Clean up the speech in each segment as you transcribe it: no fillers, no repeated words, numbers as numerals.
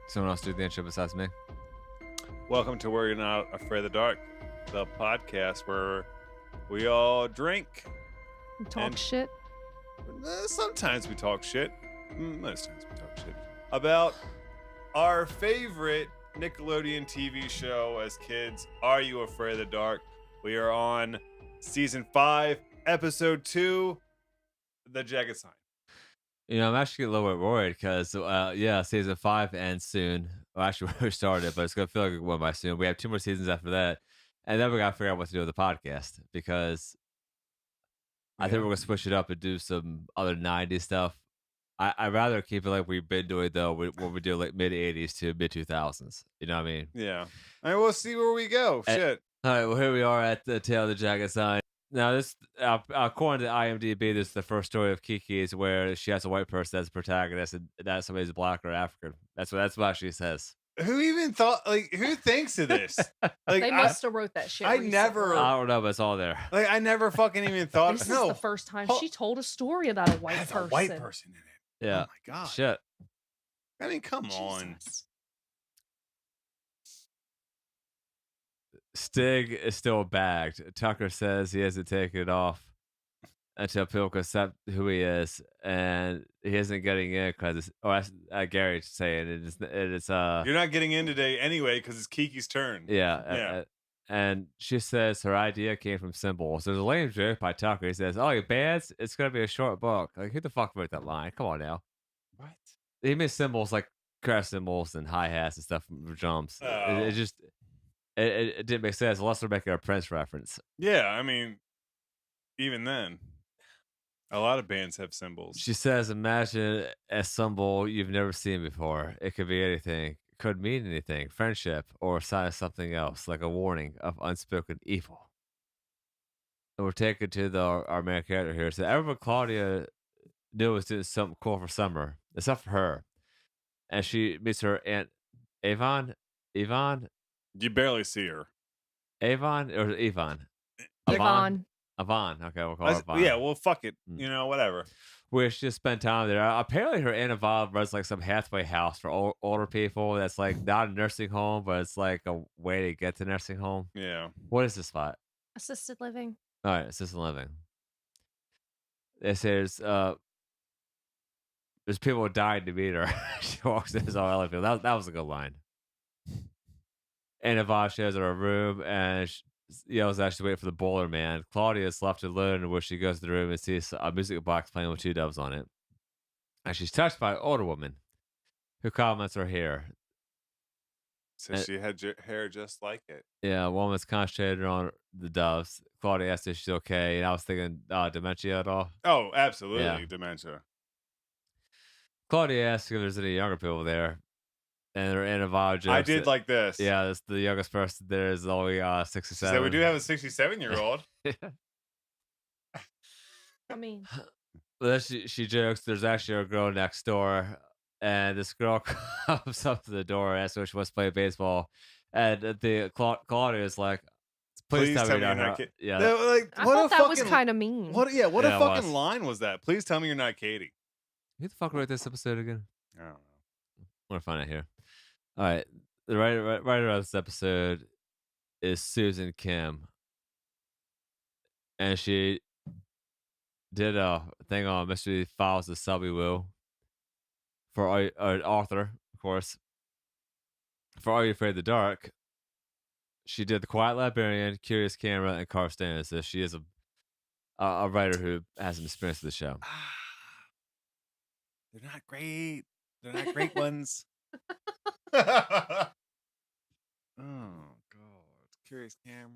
Someone else do the intro besides me. Welcome to We're Not Afraid of the Dark, the podcast where we all drink. Talk shit. Sometimes we talk shit. Most times we talk shit about our favorite Nickelodeon TV show as kids, Are You Afraid of the Dark? We are on season 5, episode 2, The Jagged Sign. You know, I'm actually a little bit worried because, season 5 ends soon. Well, actually, we started, but it's going to feel like it went by soon. We have 2 more seasons after that. And then we got to figure out what to do with the podcast because I think we're going to switch it up and do some other 90s stuff. I'd rather keep it like we've been doing, though, when we do like mid 80s to mid 2000s. You know what I mean? Yeah. And we'll see where we go. Shit. All right, well, here we are at the tail of the Jagged Sign. Now, this, according to IMDb, this is the first story of Kiki's where she has a white person as a protagonist and that somebody's black or African. That's what she says. Who even thought, who thinks of this? Like, They must have wrote that shit. I recently. never- I don't know, but it's all there. Like, I never fucking even thought. This is no, the first time Ho- she told a story about a white that's person. a white person in it. Yeah. Oh my god. Shit. I mean, come on. Jesus. Stig is still bagged. Tucker says he hasn't taken it off until people can accept who he is, and he isn't getting in because Gary's saying it's You're not getting in today anyway because it's Kiki's turn. yeah. And she says her idea came from symbols. There's a lame joke by Tucker. He says, "Oh, your bands, it's gonna be a short book." Like, who the fuck wrote that line? Come on now. What? He made symbols like crash cymbals and hi hats and stuff from drums. Oh. It just it didn't make sense unless they're making a Prince reference. Yeah, I mean, even then, a lot of bands have symbols. She says, "Imagine a symbol you've never seen before. It could be anything. It could mean anything. Friendship or a sign of something else, like a warning of unspoken evil." And we're taken to our main character here. So everyone Claudia knew was doing something cool for summer, except for her. And she meets her aunt Avon. You barely see her. Avon or Yvonne? Yvonne. Avon. Okay, we'll call her Avon. Yeah, well, fuck it. Mm. You know, whatever. Where she just spent time there. Apparently, her aunt Yvonne runs like some halfway house for older people. That's like not a nursing home, but it's like a way to get to nursing home. Yeah. What is this spot? Assisted living. All right, assisted living. It says there's people dying to meet her. She walks in, it's all elevated. That was a good line. And Yvonne shows her a room and she yells that she's waiting for the bowler man. Claudia is left alone where she goes to the room and sees a music box playing with 2 doves on it. And she's touched by an older woman who comments her hair. So she had hair just like it. Yeah, a woman's concentrated on the doves. Claudia asked if she's okay, and I was thinking dementia at all. Oh, absolutely. Yeah. Dementia. Claudia asked if there's any younger people there. And her Aunt Yvonne jokes I did that- like this. Yeah, that's the youngest person there is only 67. So we do have a 67-year-old. I mean, But then she jokes there's actually a girl next door, and this girl comes up to the door and asks if she wants to play baseball. And the Claudia is like, please tell me you're not Katie. Yeah, Like, I what thought a that was fucking- kind of mean. What a Yeah, it fucking was. line was that? Please tell me you're not Katie. who the fuck wrote this episode again? I don't know. I'm gonna find it here. All right, the writer of this episode is Susan Kim, and she did a thing on Mystery Files of Selby Wu for an author, of course. For Are You Afraid of the Dark, she did The Quiet Librarian, Curious Camera, and Car Stand. So she is a writer who has some experience with the show. They're not great. They're not great ones. Oh god. Curious camera.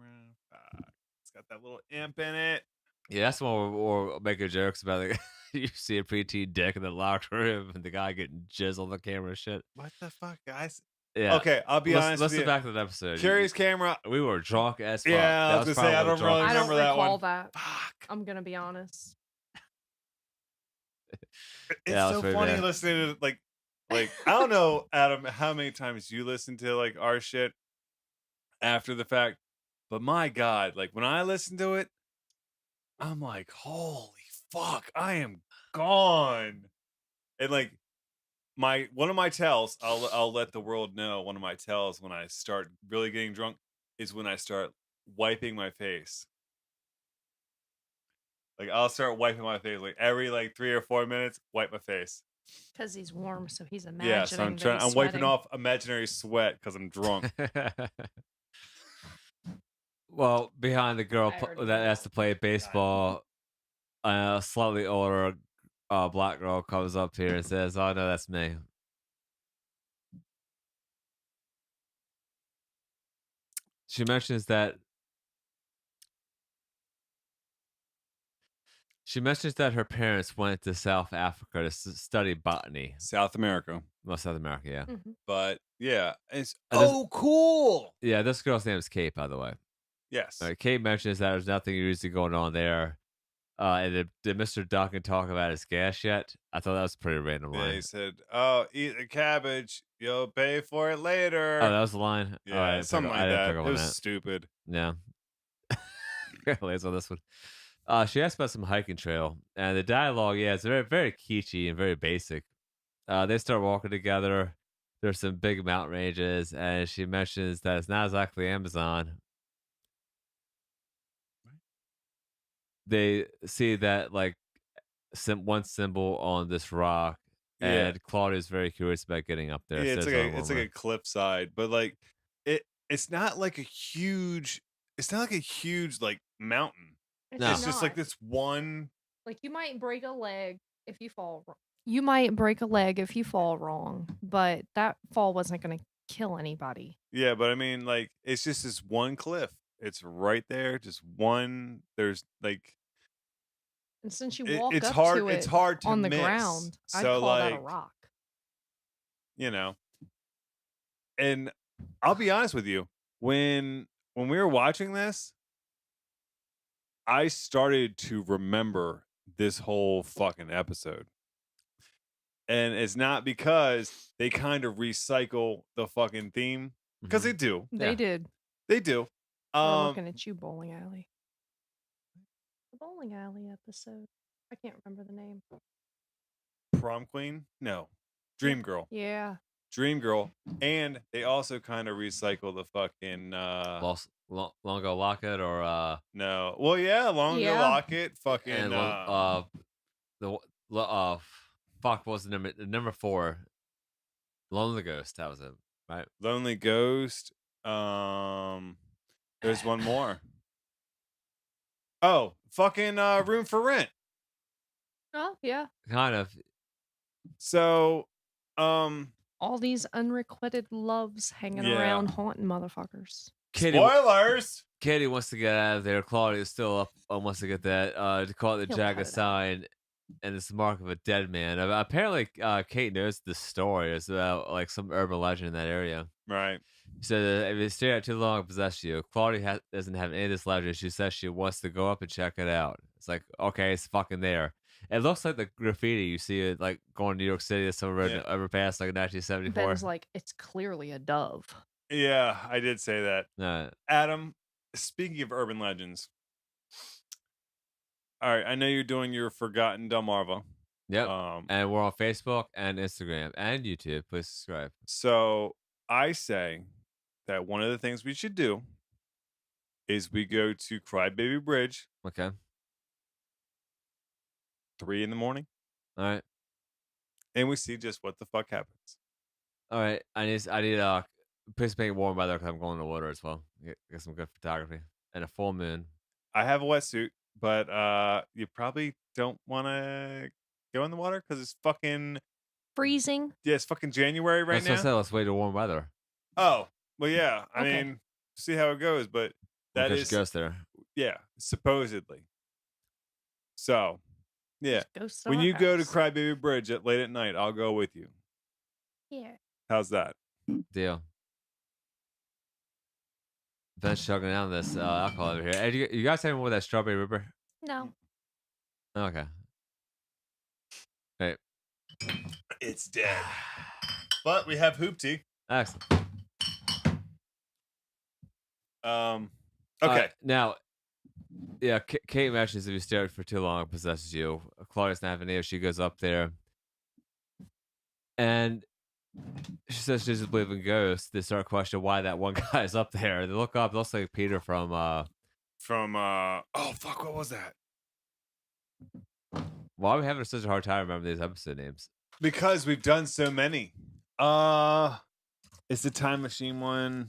Fuck. It's got that little imp in it. Yeah, that's the one where we're making jokes about like you see a preteen dick in the locked room and the guy getting jizz on the camera and shit. What the fuck, guys? Yeah. Okay, I'll be honest Listen with you. back to that episode. Curious camera. We were drunk as fuck. Yeah, That I was gonna say, I probably don't drunk really I as- don't remember that recall one. that. Fuck. I'm gonna be honest. It's Yeah, so that's pretty funny bad. listening to like I don't know, Adam, how many times you listen to like our shit after the fact, but my god, like when I listen to it, I'm like, holy fuck, I am gone. And like one of my tells, I'll let the world know. One of my tells when I start really getting drunk is when I start wiping my face. Like I'll start wiping my face like every like 3 or 4 minutes. Wipe my face. Because he's warm, so he's Yeah, so imagining that he's I'm wiping sweating. off imaginary sweat because I'm drunk. Well, behind the girl I already that know. has to play baseball, a slightly older black girl comes up here and says, "Oh no, that's me." She mentions that her parents went to South Africa to study botany. South America. Well, South America, yeah. Mhm. But yeah, it's This, cool. yeah, this girl's name is Kate, by the way. Yes. Kate mentions that there's nothing usually going on there. And did Mr. Duncan talk about his gas yet? I thought that was a pretty random They line. said, "Oh, eat the cabbage. You'll pay for it later." Oh, that was the line. Oh, Yeah, something I like didn't that. pick up It on was that. stupid. Yeah. Lays on this one. She asked about some hiking trail, and the dialogue, yeah, it's very, very kitschy and very basic. They start walking together. There's some big mountain ranges, and she mentions that it's not exactly Amazon. They see that like one symbol on this rock, Yeah. and Claudia's very curious about getting up there. Yeah, Says on it's like a cliffside, but like it's not like a huge like mountain. It's No. It's just like not. this one. Like, you might break a leg if you fall wrong. You might break a leg if you fall wrong, but that fall wasn't going to kill anybody. Yeah, but I mean, like it's just this one cliff. It's right there, just one. There's like And since you walk it's up hard. to It's it hard to on the miss. ground, I'd So call that a like rock. you know, and I'll be honest with you, when we were watching this, I started to remember this whole fucking episode. And it's not because they kind of recycle the fucking theme, because they do. They Yeah. did. They do. We're looking at you, Bowling Alley. The Bowling Alley episode. I can't remember the name. Prom Queen? No. Dream Girl. Yeah. Dream Girl. And they also kind of recycle the fucking Longo Locket or no. Well, yeah, Longo Yeah. Locket, fucking and fuck, what was the number? The number 4, Lonely Ghost. That was it, right? Lonely Ghost. There's one more. Oh, fucking Room for Rent. Oh, yeah. Kind of. So, All these unrequited loves hanging around haunting motherfuckers. spoilers. Katie wants to get out of there. Claudia's still up and wants to get that to call it the He'll Jagged cut it out. sign, and it's the mark of a dead man. Apparently, Kate knows the story. It's about like some urban legend in that area. Right. So if you stay out too long, it possess you. Claudia doesn't have any of this legend. She says she wants to go up and check it out. It's like, okay, it's fucking there. It looks like the graffiti you see it like going to New York City. That's somewhere Yeah. overpass like in 1974. Ben's like, it's clearly a dove. Yeah, I did say that. Uh, Adam, speaking of urban legends. All right, I know you're doing your Forgotten Delmarva. Yep. And we're on Facebook and Instagram and YouTube. Please subscribe. So I say that one of the things we should do is we go to Crybaby Bridge, Okay. 3 in the morning, All right. and we see just what the fuck happens. All right. I need please make it warm weather because I'm going to the water as well. Get some good photography and a full moon. I have a wetsuit, but you probably don't want to go in the water because it's fucking Freezing. yeah, it's fucking January right That's what I now. said. Let's wait to warm weather. Oh, well, yeah. I Okay. mean, see how it goes, but that Because is she goes there. yeah, supposedly. So, yeah. Just ghosts When our you go to house. Crybaby Bridge late at night, I'll go with you. Yeah. How's that? Deal. Ben's chugging down this alcohol over here. Hey, you guys have more of that strawberry ripper? No. Okay. Hey. It's dead. But we have hoop tea. Excellent. Okay. Now, yeah, Kate mentions if you stare for too long, it possesses you. Claudia's not having it. She goes up there. And she says she doesn't believe in ghosts. They start questioning why that one guy is up there. They look up, it looks like Peter from oh fuck, what was that? why are we having such a hard time remembering these episode names? Because we've done so many. It's the time machine one.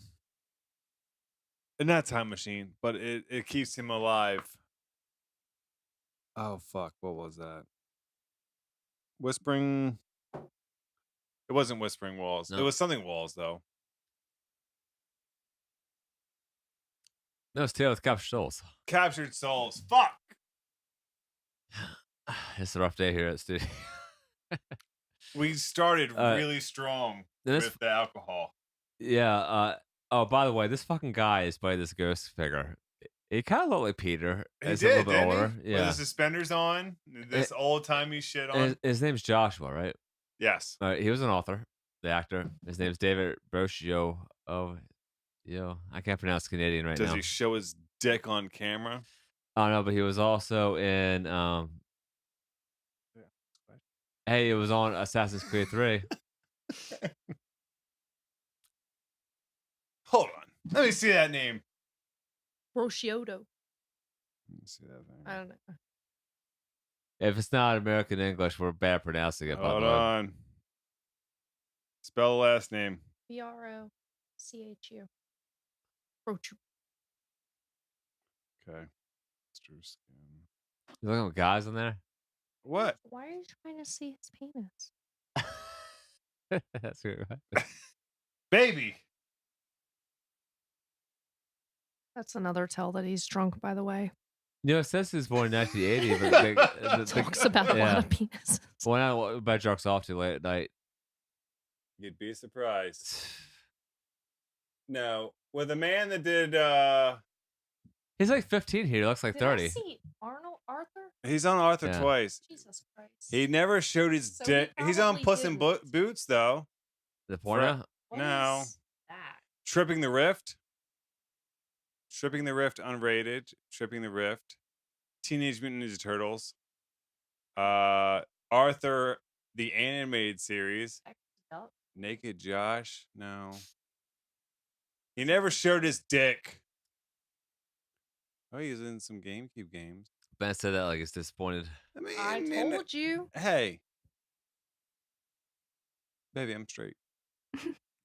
Not time machine, but it keeps him alive. Oh fuck, what was that? Whispering. It wasn't Whispering Walls. No. It was something Walls though. No, it's Tale with Captured Souls. Captured Souls. Fuck. It's a rough day here at the studio. We started really strong with the alcohol. Yeah. Oh, by the way, this fucking guy is playing this ghost figure. He kind of looked like Peter. He He's did, a little bit didn't older. he? Yeah. With the suspenders on, this old timey shit on. His name's Joshua, right? Yes. He was an author, the actor. His name's David Brochio. Oh, I can't pronounce Canadian right now. Does he show his dick on camera? Oh no, but he was also in. Hey, it was on Assassin's Creed 3. Hold on. Let me see that name. Brochiodo. Let me see that name. I don't know. If it's not American English, we're bad pronouncing it. Hold on. Spell the last name. Brochu. Brochu. Okay. You looking at guys in there? What? Why are you trying to see his penis? That's weird, right? Baby. That's another tell that he's drunk, by the way. It says he was born in 1980, but talks about a lot of penises. When I bet jerks off too late at night. You'd be surprised. No, with a man that did. He's like 15 here. He looks like 30. I see Arthur? He's on Arthur twice. Jesus Christ. He never showed his dick. He's on Puss in Boots though. The porno? No. That? Tripping the Rift. Tripping the Rift unrated. Tripping the Rift. Teenage Mutant Ninja Turtles. Arthur the animated series. Naked Josh. No. He never showed his dick. Oh, he's in some GameCube games. Ben said that like he's disappointed. I told you. Hey. Baby, I'm straight.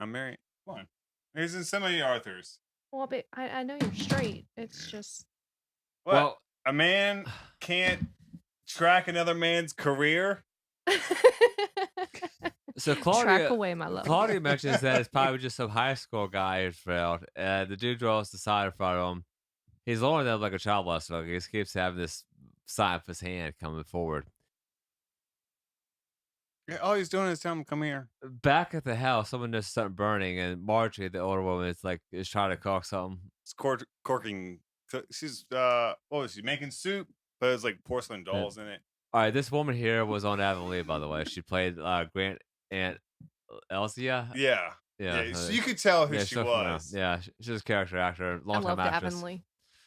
I'm married. Come on. He's in so many Arthurs. Well, but I know you're straight. It's just. What? Well, a man can't track another man's career? So Claudia, track away, my love. Claudia mentions that it's probably just some high school guy who's failed. And the dude draws the sign in front of him. He's lowering them like a child molester. Like he just keeps having this sign of his hand coming forward. Yeah, all he's doing is telling him, come here. Back at the house, someone does something burning, and Marjorie, the older woman, is trying to cook something. It's corking. She's what was she making soup? But it's like porcelain dolls in it. All right, this woman here was on Avonlea, by the way. She played Grant Aunt Elsia. Yeah. So you could tell who she was. Yeah, she's a character actor, long-time actress. Avonlea.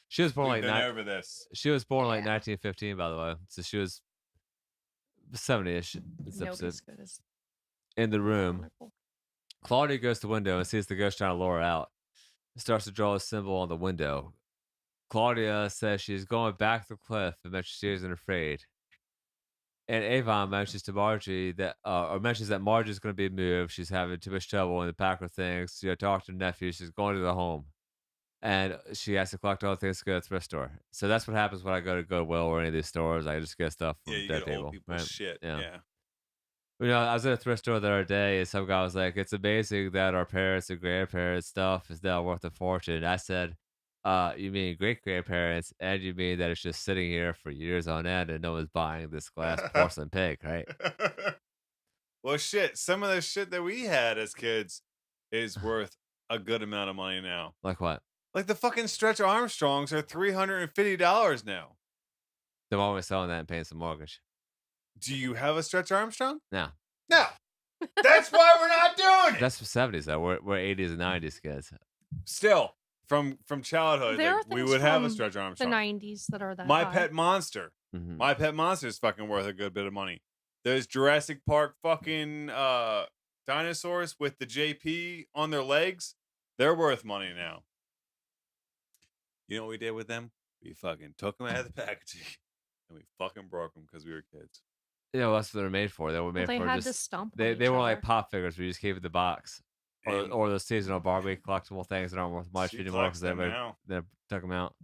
She was born over this. She was born like 1915, by the way. So she was 70-ish. Nobody's good as in the room. Claudia goes to the window and sees the ghost trying to lure her out. Starts to draw a symbol on the window. Claudia says she's going back to the cliff and mentions she isn't afraid. And Avon mentions to Margie that, or mentions that Margie's going to be moved. She's having too much trouble in the pack of things. Talk to her nephew. She's going to the home. And she has to collect all the things to go to the thrift store. So that's what happens when I go to Goodwill or any of these stores. I just get stuff from you dead get people. Old people's shit. Yeah. I was at a thrift store the other day, and some guy was like, "It's amazing that our parents and grandparents' stuff is now worth a fortune." I said, "You mean great grandparents, and you mean that it's just sitting here for years on end, and no one's buying this glass porcelain pig, right?" Well, shit. Some of the shit that we had as kids is worth a good amount of money now. Like what? Like the fucking Stretch Armstrongs are $350 now. They're always selling that and paying some mortgage. Do you have a Stretch Armstrong? No. That's why we're not doing it. That's from 70s though. We're 80s and 90s kids. Still, from childhood, we would have a Stretch Armstrong. The 90s that are that My high. Pet Monster. Mm-hmm. My Pet Monster is fucking worth a good bit of money. Those Jurassic Park fucking dinosaurs with the JP on their legs, they're worth money now. You know what we did with them? We fucking took them out of the packaging and we fucking broke them because we were kids. Yeah, well, that's what they're made for. They were Well, made they for had to just stomp on they each were like other. pop figures. We just gave it the box, And or the seasonal Barbie collectible things that aren't worth much she anymore collects because them everybody now. they took them out.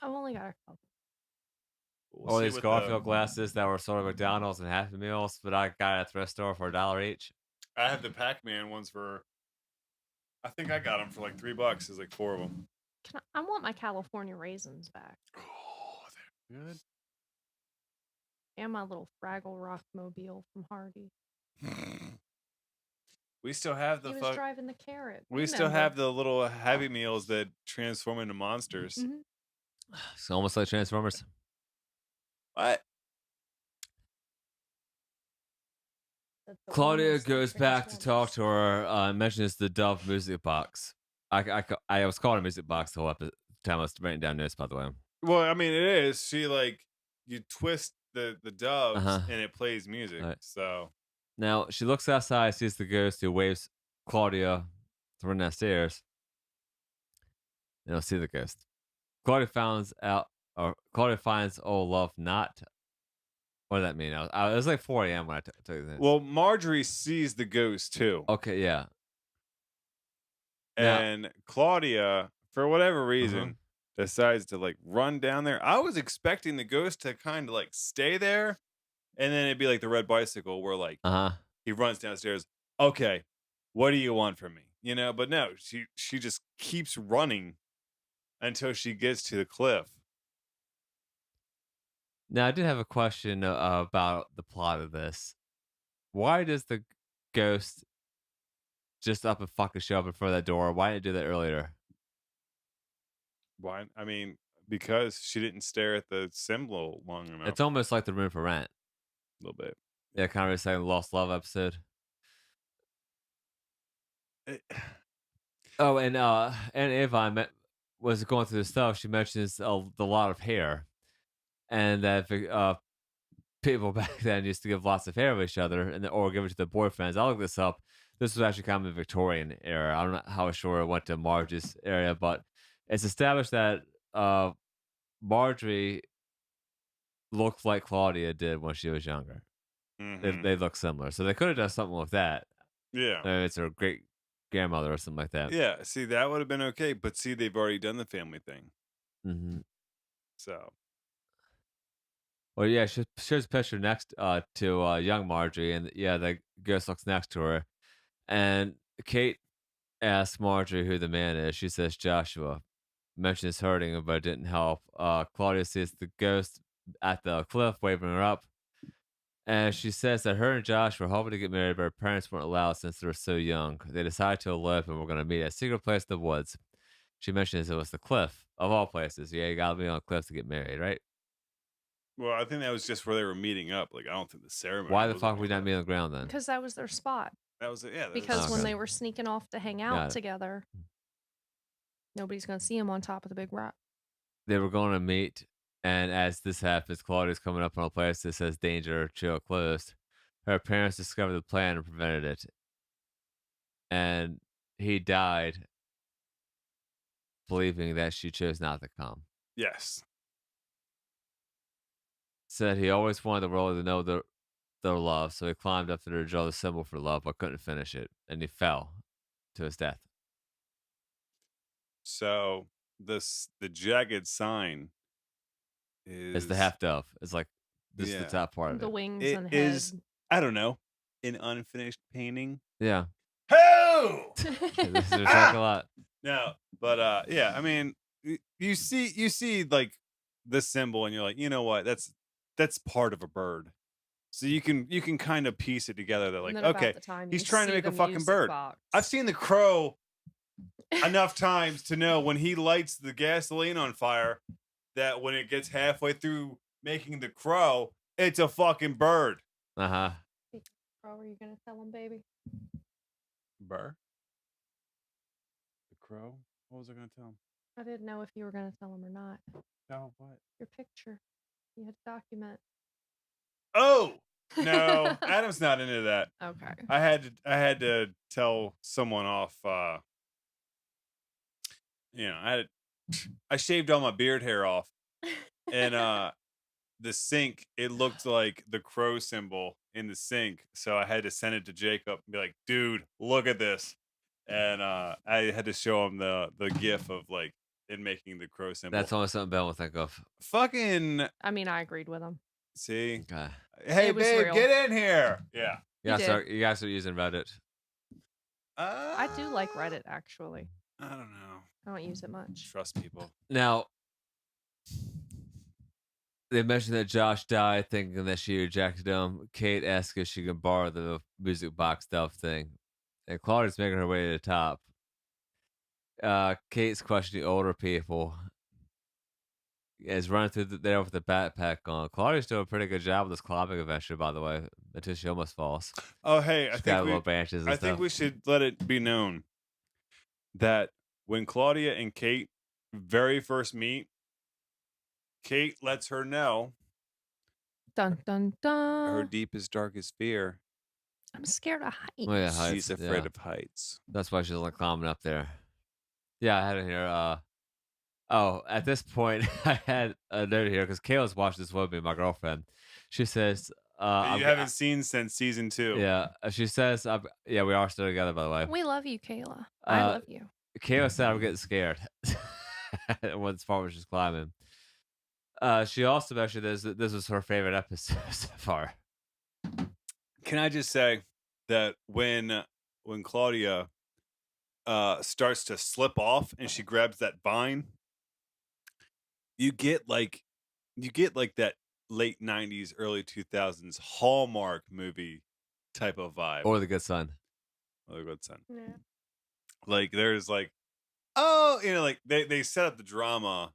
I've only got a couple. We'll Or see these what the Garfield glasses that were sort of McDonald's and Happy Meals, but I got at a thrift store for $1 each. I have the Pac-Man ones for I think I got them for like $3. There's like 4 of them. I want my California raisins back. Oh, they're good. And my little Fraggle Rock mobile from Hardy. We still have the He was driving the carrot. we still have the little Happy Meals that transform into monsters. Mhm. It's almost like Transformers. What? Claudia goes back to talk to her, mentions the Dove music box. I was calling it music box the whole time I was writing down notes, by the way. Well, I mean, it is. She like you twist the doves Uh-huh. and it plays music. Right. So Now, she looks outside, sees the ghost who waves Claudia to run downstairs. And will see the ghost. Claudia finds oh love not. What does that mean? It was like 4 a.m. when I took this. well, Marjorie sees the ghost too, Okay, yeah. Now, and Claudia, for whatever uh-huh, reason, decides to like run down there. I was expecting the ghost to kind of like stay there, and then it'd be like the red bicycle where like uh-huh. he runs downstairs. Okay, what do you want from me? You know, but no, she just keeps running until she gets to the cliff. Now, I did have a question about the plot of this. Why does the ghost just up and fucking show up in front of that door? Why didn't it do that earlier? Why? I mean, because she didn't stare at the symbol long enough. It's almost like the room for rent. A little bit. Yeah, kind of like the Lost Love episode. It- Oh, and Ava was going through the stuff. She mentions the lot of hair, and that people back then used to give lots of hair to each other, or give it to their boyfriends. I looked this up. This was actually kind of a Victorian era. I'm not how sure it went to Marge's area, but it's established that Marjorie looked like Claudia did when she was younger. Mhm. They look similar, so they could have done something with that. Yeah. It's her great grandmother or something like that. Yeah. See, that would have been okay. But see, they've already done the family thing. Hmm. So, Well, yeah, she shows a picture next to young Marjorie, and yeah, the ghost looks next to her, and Kate asks Marjorie who the man is. She says Joshua. Mentions hurting him, but it didn't help. Claudia sees the ghost at the cliff, waving her up, and she says that her and Josh were hoping to get married, but her parents weren't allowed since they were so young. They decided to elope and were going to meet at a secret place in the woods. She mentions it was the cliff of all places. Yeah, you got to be on a cliff to get married, right? well, I think that was just where they were meeting up. Like, I don't think the ceremony. Why the was on fuck the we not cliff. meet on the ground then? Because that was their spot. That was it. Yeah. That Because was, when Okay. they were sneaking off to hang Got out it. together, nobody's going to see them on top of the big rock. They were going to meet, and as this happens, Claudia's coming up on a place that says danger, trail closed. Her parents discovered the plan and prevented it. And he died believing that she chose not to come. yes. Said he always wanted the world to know their love, so he climbed up there to draw the symbol for love, but couldn't finish it, and he fell to his death. So the jagged sign It's the is half dove. It's like this is the yeah. top part of The it. wings It and is. head. I don't know. An unfinished painting. Yeah, Who? there's like a lot. No, but yeah, I mean, you see like the symbol, and you're like, you know what? That's part of a bird. So you can kind of piece it together. That And like, then okay, about the time he's you trying to see make a the fucking music bird. box. I've seen the crow enough times to know when he lights the gasoline on fire that when it gets halfway through making the crow, it's a fucking bird. Uh huh. How are you going to tell him, baby? Burr? The crow? What was I gonna tell him? I didn't know if you were going to tell him or not. No, what? Your picture. You had to document. Oh no, Adam's not into that. Okay. I had to tell someone off. I shaved all my beard hair off, and the sink, it looked like the crow symbol in the sink. So I had to send it to Jacob and be like, dude, look at this. And I had to show him the gif of like it making the crow symbol. That's only something Ben will think of. Fucking I mean, I agreed with him. see. Okay. Hey It was babe, real. get in here. Yeah. You did. guys are using Reddit. I do like Reddit, actually. I don't know. I don't use it much. Trust people. Now, they mentioned that Josh died thinking that she rejected him. Kate asked if she can borrow the music box stuff thing. And Claudia's making her way to the top. Kate's questioning older people. Is running through there with the backpack on. Claudia's doing a pretty good job with this climbing adventure, by the way, until she almost falls. Oh hey, She's got little branches and I stuff. think we should let it be known that when Claudia and Kate very first meet, Kate lets her know Dun dun her dun. deepest, darkest fear. I'm scared of heights. Oh, yeah, heights, She's afraid yeah. of heights. That's why she's like climbing up there. Yeah, I had it here. At this point, I had a note here because Kayla's watched this with me, my girlfriend. She says, You haven't seen since season 2. Yeah, she says, yeah, we are still together, by the way. We love you, Kayla. I love you. Kayla said I'm getting scared when Spartan was just climbing. She also mentioned this was her favorite episode so far. Can I just say that when Claudia starts to slip off and she grabs that vine, you get like that late 90s, early 2000s Hallmark movie type of vibe. Or The Good Son. Or The Good Son. Yeah. Like there's like, like they set up the drama.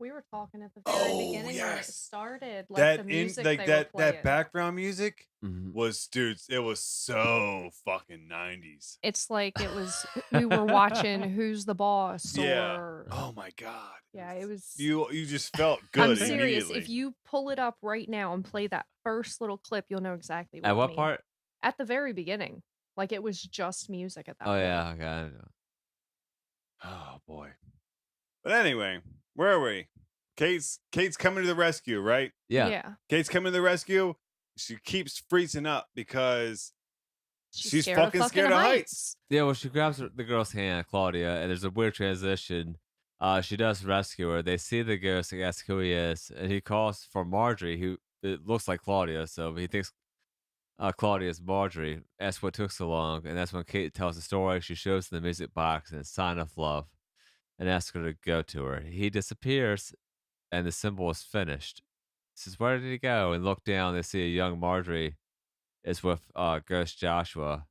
We were talking at the very beginning when it yes. started. Like That the music like they were that playing. background music Mhm. was, dude, it was so fucking 90s. It's like it was we were watching Who's the Boss Yeah. or Oh my god. yeah, it was You just felt good I'm serious. immediately. If you pull it up right now and play that first little clip, you'll know exactly what At I what mean. part? At the very beginning. Like it was just music at that Oh, point. yeah. Okay. I know. Oh boy. But anyway, where are we? Kate's coming to the rescue, right? Yeah. Yeah. Kate's coming to the rescue. She keeps freezing up because she's scared fucking scared of heights. Yeah, well, she grabs the girl's hand, Claudia, and there's a weird transition. She does rescue her. They see the ghost and ask who he is, and he calls for Marjorie, who it looks like Claudia, so he thinks Claudia is Marjorie. Asks what took so long, and that's when Kate tells the story. She shows the music box and a sign of love, and asks her to go to her. He disappears, and the symbol is finished. Says, "Where did he go?" And look down. They see a young Marjorie is with Ghost Joshua.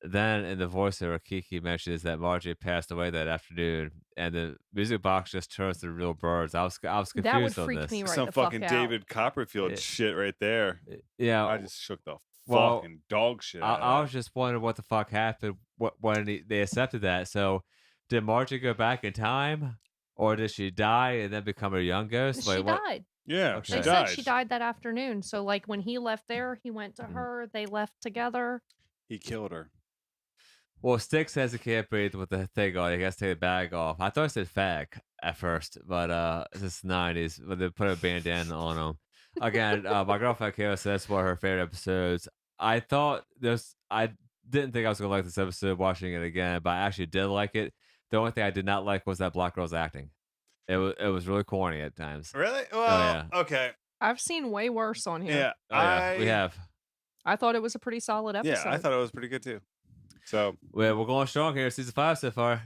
Then in the voiceover, Kiki mentions that Marjorie passed away that afternoon, and the music box just turns to real birds. I was confused That would on freak this. me right Some the fuck fucking out. David Copperfield Yeah. shit right there. Yeah, I just shook the well, fucking dog shit out of I that. was just wondering what the fuck happened when they accepted that. So, did Marjorie go back in time, or did she die and then become a young ghost? She what? died. Yeah, Okay. she They died. said she died that afternoon. So like when he left there, he went to her, they left together. He killed her. Well, Stick says he can't breathe with the thing on. He has to take the bag off. I thought it said fag at first, but it's the 90s, but they put a bandana on him. Again, my girlfriend Kayla said that's one of her favorite episodes. I didn't think I was going to like this episode watching it again, but I actually did like it. The only thing I did not like was that black girl's acting. It was really corny at times. Really? Well, yeah. okay. I've seen way worse on here. Yeah, Oh, yeah, we have. I thought it was a pretty solid episode. Yeah, I thought it was pretty good too. So, We're going strong here, season 5 so far.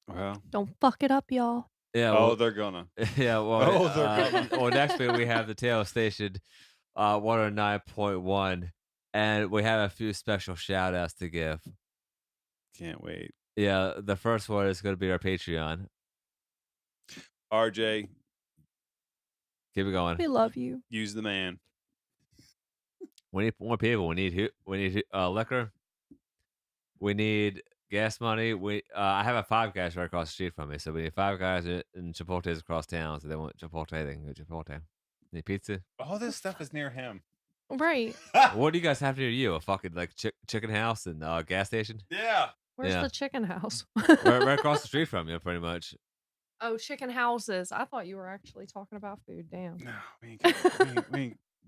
well, Don't fuck it up, y'all. Yeah. oh, Well, they're gonna. yeah. Well, Oh, they're well, next week we have the Tail Station 109.1, and we have a few special shout outs to give. Can't wait. Yeah, the first one is going to be our Patreon. RJ, Keep it going. We love you. use the man. We need more people. We need liquor. We need gas money. I have a 5 Guys right across the street from me, so we need 5 guys in Chipotle's across town. So they want Chipotle. They can go Chipotle. Need pizza. All this stuff is near him. Right. What do you guys have near you? A fucking like chicken house and gas station? Yeah. Where's Yeah. the chicken house? Right across the street from you, pretty much. Oh, chicken houses. I thought you were actually talking about food. Damn. No,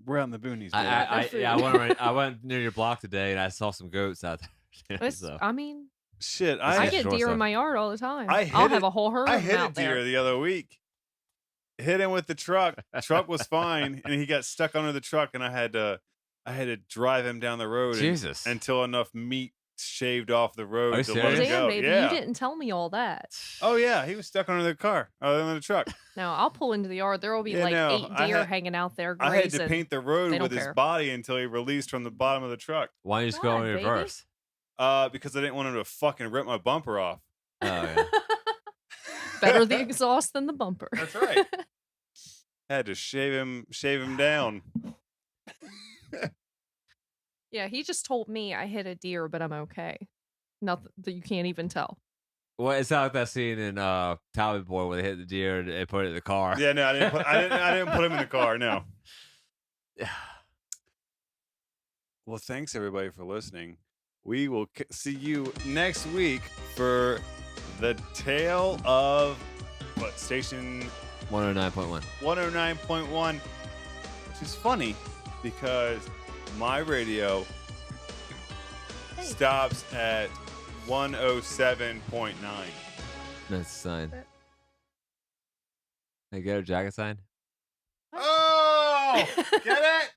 we're out in the boonies, baby. I went near your block today and I saw some goats out there. So. I mean, Shit, I Yeah, get sure deer stuff. in my yard all the time. I I'll hit have it- a whole herd I of them hit a out there. deer the other week. Hit him with the truck. Truck was fine, and he got stuck under the truck, and I had to drive him down the road Jesus. until enough meat shaved off the road Are you to let him serious? Damn, go. baby, Yeah. you didn't tell me all that. Oh yeah, he was stuck under the truck. No, I'll pull into the yard. There will be Yeah, like no, 8 I deer had- hanging out there I had grazing. to paint the road They don't with his care. body until he released from the bottom of the truck. Why don't you just go God, in baby. reverse? Because I didn't want him to fucking rip my bumper off. Oh yeah. Better the exhaust than the bumper. That's right. Had to shave him down. Yeah, he just told me I hit a deer, but I'm okay. Nothing that you can't even tell. Well, it's not like that scene in Tommy Boy where they hit the deer and put it in the car. Yeah, no, I didn't put him in the car. No. Well, thanks everybody for listening. We will see you next week for the tale of what station 109.1. 109.1, which is funny because my radio Hey. stops at 107.9. That's a sign. Hey, get a jacket sign. Oh, get it?